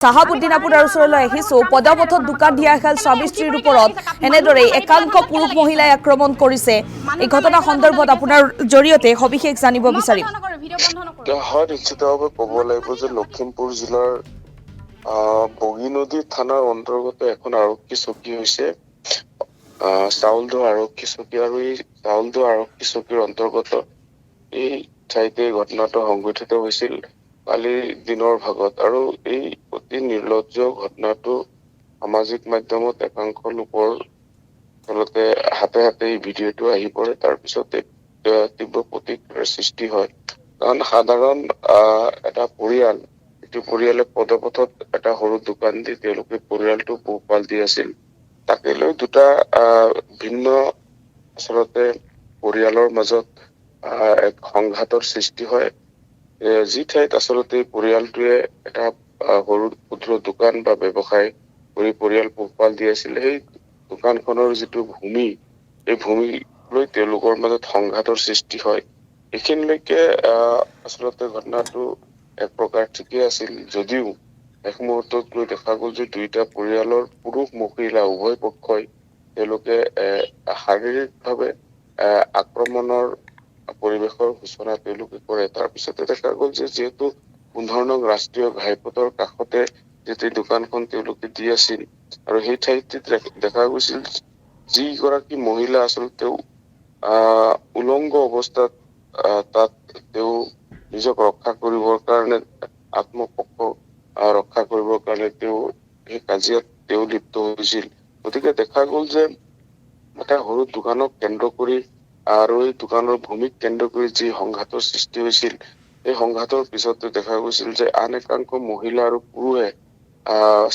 চাহাবুদ্দিন আপোনাৰ ওচৰলৈ আহিছো পদপথত দোকান দিয়া খেল স্বামী স্ত্ৰীৰ ওপৰত এনেদৰে একাংশ পুৰুষ মহিলাই আক্ৰমণ কৰিছে এই ঘটনা সন্দৰ্ভত আপোনাৰ জৰিয়তে সবিশেষ জানিব বিচাৰিম হয় নিশ্চিতভাৱে ক'ব লাগিব যে লখিমপুৰ জিলাৰ বগীনদী থানাৰ অন্তৰ্গত এখন আৰক্ষী চকী হৈছে চাউলদহ আৰক্ষী চকী আৰু এই চাউলদহ আৰক্ষী চকীৰ অন্তৰ্গত এই ঠাইতে ঘটনাটো সংঘটিত হৈছিল কালি দিনৰ ভাগত আৰু এই অতি নিৰ্লজ্জ ঘটনাটো সামাজিক মাধ্যমত একাংশ লোকৰ আচলতে হাতে হাতে এই ভিডিঅ'টো আহি পৰে তাৰপিছতে তীব্ৰ প্ৰতিক্ৰিয়াৰ সৃষ্টি হয় কাৰণ সাধাৰণ এটা পৰিয়াল এইটো পৰিয়ালে পদপথত এটা সৰু দোকান দি তেওঁলোকে পৰিয়ালটো পোহপাল দি আছিল তাকে লৈ দুটা ভিন্ন আচলতে পৰিয়ালৰ মাজত এক সংঘাতৰ সৃষ্টি হয় যি ঠাইত আচলতে পৰিয়ালটোৱে এটা সৰু ক্ষুদ্ৰ দোকান বা ব্যৱসায় কৰি পৰিয়াল পোহপাল দি আছিল সেই দোকানখনৰ যিটো ভূমি এই ভূমি লৈ তেওঁলোকৰ মাজত সংঘাতৰ সৃষ্টি হয় এইখিনিলৈকে আচলতে ঘটনাটো এক প্ৰকাৰ ঠিকেই আছিল যদিও এক মুহূৰ্তত গৈ দেখা গ'ল যে দুইটা পৰিয়ালৰ পুৰুষ মহিলা উভয় পক্ষই তেওঁলোকে শাৰীৰিকভাৱে আক্ৰমণৰ পৰিৱেশৰ সূচনা তেওঁলোকে কৰে তাৰপিছতে দেখা গ'ল যে যিহেতু 15 নং ৰাষ্ট্ৰীয় ঘাইপথৰ কাষতে যেতিয়া দোকানখন তেওঁলোকে দি আছিল আৰু সেই ঠাইত দেখা গৈছিল যিগৰাকী মহিলা আচলতে উলংগ অৱস্থাত তাত তেওঁ নিজক ৰক্ষা কৰিবৰ কাৰণে আত্মপক্ষ ৰক্ষা কৰিবৰ কাৰণে তেওঁ সেই কাজিয়াত তেওঁ লিপ্ত হৈছিল গতিকে দেখা গ'ল যে এটা সৰু দোকানক কেন্দ্ৰ কৰি আৰু এই দোকানৰ ভূমিক কেন্দ্ৰ কৰি যি সংঘাতৰ সৃষ্টি হৈছিল এই সংঘাতৰ পিছতে দেখা গৈছিল যে আন একাংশ মহিলা আৰু পুৰুষে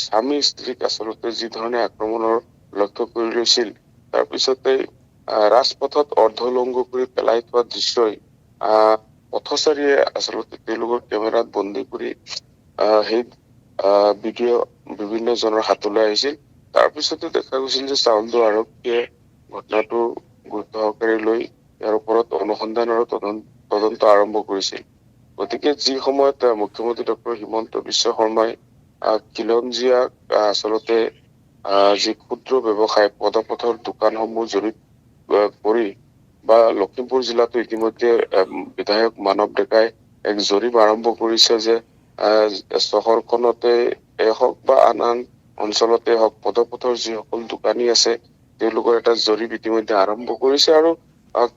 স্বামী স্ত্ৰীক আচলতে যি ধৰণে আক্ৰমণৰ লক্ষ্য কৰি লৈছিল তাৰপিছতে ৰাজপথত অৰ্ধলংঘ কৰি পেলাই থোৱা দৃশ্যই পথচাৰীয়ে আচলতে তেওঁলোকৰ কেমেৰাত বন্দী কৰি সেই ভিডিঅ' বিভিন্ন জনৰ হাতলৈ আহিছিল তাৰপিছতে দেখা গৈছিল যে চাউলদহ আৰক্ষীয়ে ঘটনাটো গুৰুত্ব সহকাৰে লৈ ইয়াৰ ওপৰত অনুসন্ধান আৰু তদন্ত আৰম্ভ কৰিছিল গতিকে যি সময়ত মুখ্যমন্ত্ৰী ডক্টৰ হিমন্ত বিশ্ব শৰ্মাই খিলঞ্জীয়াক আচলতে যি ক্ষুদ্ৰ ব্যৱসায় পদপথৰ দোকানসমূহ জড়িত কৰি বা লখিমপুৰ জিলাতো ইতিমধ্যে বিধায়ক মানৱ ডেকাই এক জৰীপ আৰম্ভ কৰিছে যে চহৰখনতে হওক বা আন আন অঞ্চলতে হওক পদপথৰ যিসকল দোকানী আছে তেওঁলোকৰ এটা জৰীপ ইতিমধ্যে আৰম্ভ কৰিছে আৰু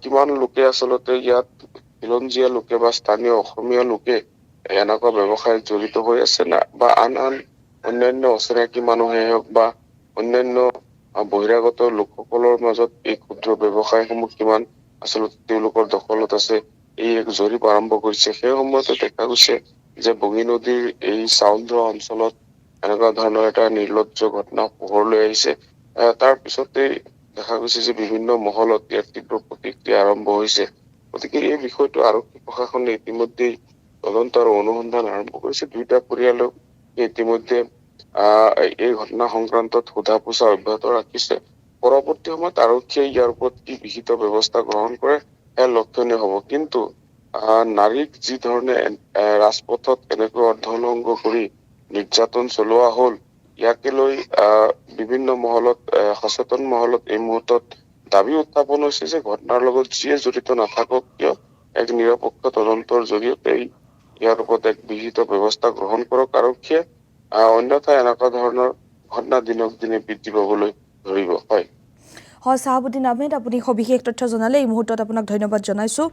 কিমান লোকে আচলতে ইয়াত খিলঞ্জীয়া লোকে বা স্থানীয় অসমীয়া লোকে এনেকুৱা ব্যৱসায়ত জড়িত হৈ আছে না বা আন আন অন্যান্য অচিনাকি মানুহে হওক বা অন্যান্য বহিৰাগত লোকসকলৰ মাজত এই ক্ষুদ্ৰ ব্যৱসায়সমূহ কিমান আচলতে তেওঁলোকৰ দখলত আছে এই এক জৰীপ আৰম্ভ কৰিছে সেই সময়তে দেখা গৈছে যে বগীনদীৰ এই চাউলদহ অঞ্চলত এনেকুৱা ধৰণৰ এটা নিৰ্লজ্জ ঘটনা পোহৰলৈ আহিছে তাৰ পিছতেই দেখা গৈছে যে বিভিন্ন মহলত ইয়াৰ তীব্ৰ প্ৰতিক্ৰিয়া আৰম্ভ হৈছে গতিকে এই বিষয়টো আৰক্ষী প্ৰশাসনে ইতিমধ্যেই তদন্ত আৰু অনুসন্ধান আৰম্ভ কৰিছে দুইটা পৰিয়ালক ইতিমধ্যে এই ঘটনা সংক্ৰান্তত সোধা পোছা অব্যাহত ৰাখিছে পৰৱৰ্তী সময়ত আৰক্ষীয়ে ইয়াৰ ওপৰত কি বিহিত ব্যৱস্থা গ্ৰহণ কৰে সেয়া লক্ষণীয় হব কিন্তু নাৰীক যি ধৰণে ৰাজপথত এনেকৈ অৰ্ধলংঘ কৰি নিৰ্যাতন চলোৱা হল ইয়াকে লৈ বিভিন্ন মহলত সচেতন মহলত এই মুহূৰ্তত দাবী উত্থাপন হৈছে যে ঘটনাৰ লগত যিয়ে জড়িত নাথাকক কিয় এক নিৰপেক্ষ তদন্তৰ জৰিয়তে ইয়াৰ ওপৰত এক বিহিত ব্যৱস্থা গ্ৰহণ কৰক আৰক্ষীয়ে অন্যথা এনেকুৱা ধৰণৰ ঘটনা দিনক দিনে বৃদ্ধি পাবলৈ ধৰিব হয় চাহাবুদ্দিন আহমেদ আপুনি সবিশেষ তথ্য জনালে এই মুহূৰ্তত আপোনাক ধন্যবাদ জনাইছো